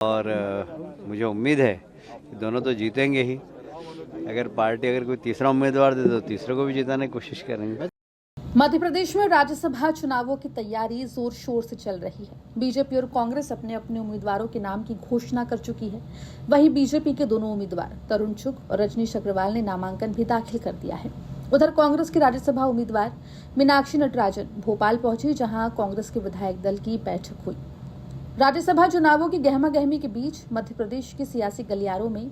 और मुझे उम्मीद है कि दोनों तो जीतेंगे ही। अगर पार्टी अगर कोई तीसरा उम्मीदवार दे तो तीसरे को भी जिताने की कोशिश करेंगे। मध्य प्रदेश में राज्यसभा चुनावों की तैयारी जोर शोर से चल रही है। बीजेपी और कांग्रेस अपने अपने उम्मीदवारों के नाम की घोषणा कर चुकी है। वहीं बीजेपी के दोनों उम्मीदवार तरुण चुग और रजनीश अग्रवाल ने नामांकन भी दाखिल कर दिया है। उधर कांग्रेस की राज्यसभा उम्मीदवार मीनाक्षी नटराजन भोपाल पहुंची, जहां कांग्रेस के विधायक दल की बैठक हुई। राज्यसभा चुनावों की गहमागहमी के बीच मध्य प्रदेश के सियासी गलियारों में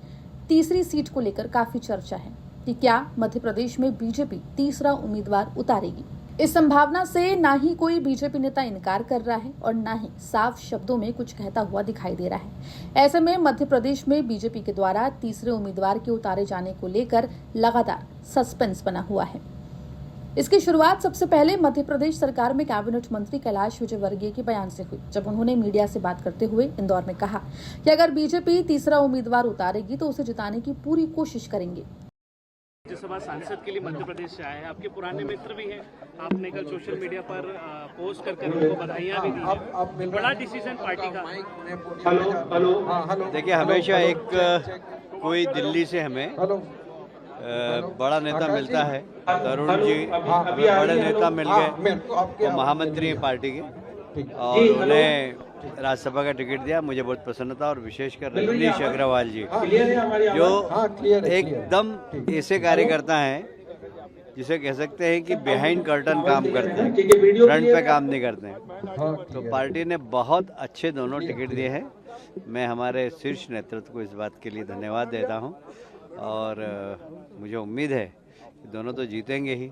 तीसरी सीट को लेकर काफी चर्चा है कि क्या मध्य प्रदेश में बीजेपी तीसरा उम्मीदवार उतारेगी। इस संभावना से ना ही कोई बीजेपी नेता इनकार कर रहा है और ना ही साफ शब्दों में कुछ कहता हुआ दिखाई दे रहा है। ऐसे में मध्य प्रदेश में बीजेपी के द्वारा तीसरे उम्मीदवार के उतारे जाने को लेकर लगातार सस्पेंस बना हुआ है। इसकी शुरुआत सबसे पहले मध्य प्रदेश सरकार में कैबिनेट मंत्री कैलाश विजयवर्गीय के बयान से हुई, जब उन्होंने मीडिया से बात करते हुए इंदौर में कहा कि अगर बीजेपी तीसरा उम्मीदवार उतारेगी तो उसे जिताने की पूरी कोशिश करेंगे। राज्यसभा सांसद के लिए मध्य प्रदेश से आए हैं, आपके पुराने मित्र भी हैं। आपने कल सोशल मीडिया पर पोस्ट कर उनको बधाइयां भी दी हैं। बड़ा डिसीजन पार्टी का। हेलो देखिए, हमेशा एक कोई दिल्ली से हमें बड़ा नेता मिलता है। तरुण जी हमें बड़े नेता मिल गए, वो महामंत्री हैं पार्टी के, और उन्हें राज्यसभा का टिकट दिया। मुझे बहुत प्रसन्नता, और विशेषकर रजनीश अग्रवाल जी जो एकदम ऐसे कार्यकर्ता हैं जिसे कह सकते हैं कि बिहाइंड कर्टन काम करते हैं, फ्रंट पे काम नहीं करते हैं। तो पार्टी ने बहुत अच्छे दोनों टिकट दिए हैं। मैं हमारे शीर्ष नेतृत्व को इस बात के लिए धन्यवाद देता हूं, और मुझे उम्मीद है कि दोनों तो जीतेंगे ही।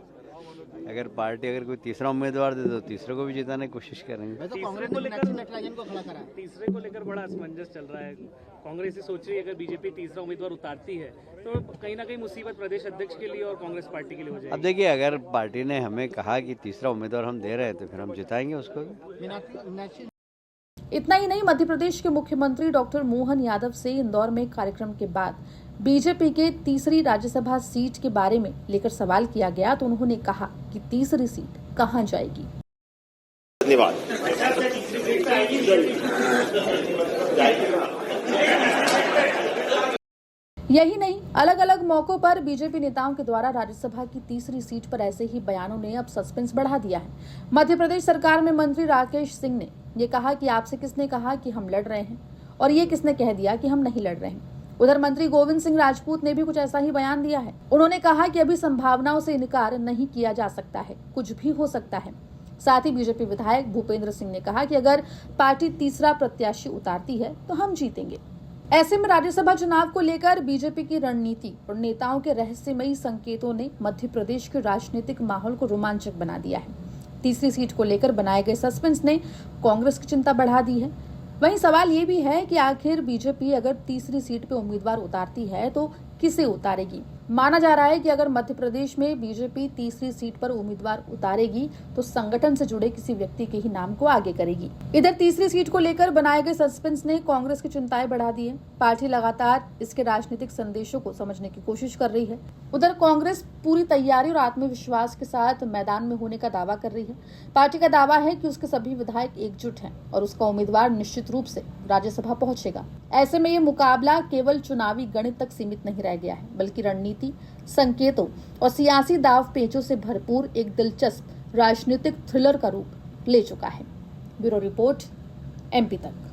अगर पार्टी अगर कोई तीसरा उम्मीदवार दे तो तीसरे को भी जिताने की कोशिश करेंगे। तीसरे को लेकर बड़ा असमंजस चल रहा है। कांग्रेस ये सोच रही है अगर बीजेपी तीसरा उम्मीदवार उतारती है तो कहीं ना कहीं मुसीबत प्रदेश अध्यक्ष के लिए और कांग्रेस पार्टी के लिए हो जाएगी। अब देखिए, अगर पार्टी ने हमें कहा कि तीसरा उम्मीदवार हम दे रहे हैं तो फिर हम जिताएंगे उसको भी। इतना ही नहीं, मध्य प्रदेश के मुख्यमंत्री डॉक्टर मोहन यादव से इंदौर में कार्यक्रम के बाद बीजेपी के तीसरी राज्यसभा सीट के बारे में लेकर सवाल किया गया तो उन्होंने कहा कि तीसरी सीट कहां जाएगी। धन्यवाद। यही नहीं, अलग अलग मौकों पर बीजेपी नेताओं के द्वारा राज्यसभा की तीसरी सीट पर ऐसे ही बयानों ने अब सस्पेंस बढ़ा दिया है। मध्य प्रदेश सरकार में मंत्री राकेश सिंह ने ये कहा कि आपसे किसने कहा कि हम लड़ रहे हैं, और ये किसने कह दिया कि हम नहीं लड़ रहे हैं। उधर मंत्री गोविंद सिंह राजपूत ने भी कुछ ऐसा ही बयान दिया है। उन्होंने कहा कि अभी संभावनाओं से इनकार नहीं किया जा सकता है, कुछ भी हो सकता है। साथ ही बीजेपी विधायक भूपेंद्र सिंह ने कहा कि अगर पार्टी तीसरा प्रत्याशी उतारती है तो हम जीतेंगे। ऐसे में राज्यसभा चुनाव को लेकर बीजेपी की रणनीति और नेताओं के रहस्यमयी संकेतों ने मध्य प्रदेश के राजनीतिक माहौल को रोमांचक बना दिया है। तीसरी सीट को लेकर बनाए गए सस्पेंस ने कांग्रेस की चिंता बढ़ा दी है। वहीं सवाल ये भी है कि आखिर बीजेपी अगर तीसरी सीट पे उम्मीदवार उतारती है तो किसे उतारेगी। माना जा रहा है कि अगर मध्य प्रदेश में बीजेपी तीसरी सीट पर उम्मीदवार उतारेगी तो संगठन से जुड़े किसी व्यक्ति के ही नाम को आगे करेगी। इधर तीसरी सीट को लेकर बनाए गए सस्पेंस ने कांग्रेस की चिंताएं बढ़ा दी है। पार्टी लगातार इसके राजनीतिक संदेशों को समझने की कोशिश कर रही है। उधर कांग्रेस पूरी तैयारी और आत्मविश्वास के साथ मैदान में होने का दावा कर रही है। पार्टी का दावा है कि उसके सभी विधायक एकजुट हैं और उसका उम्मीदवार निश्चित रूप से राज्यसभा पहुंचेगा। ऐसे में ये मुकाबला केवल चुनावी गणित तक सीमित नहीं रह गया है, बल्कि रणनीति, संकेतों और सियासी दाव पेचों से भरपूर एक दिलचस्प राजनीतिक थ्रिलर का रूप ले चुका है। ब्यूरो रिपोर्ट, MP तक।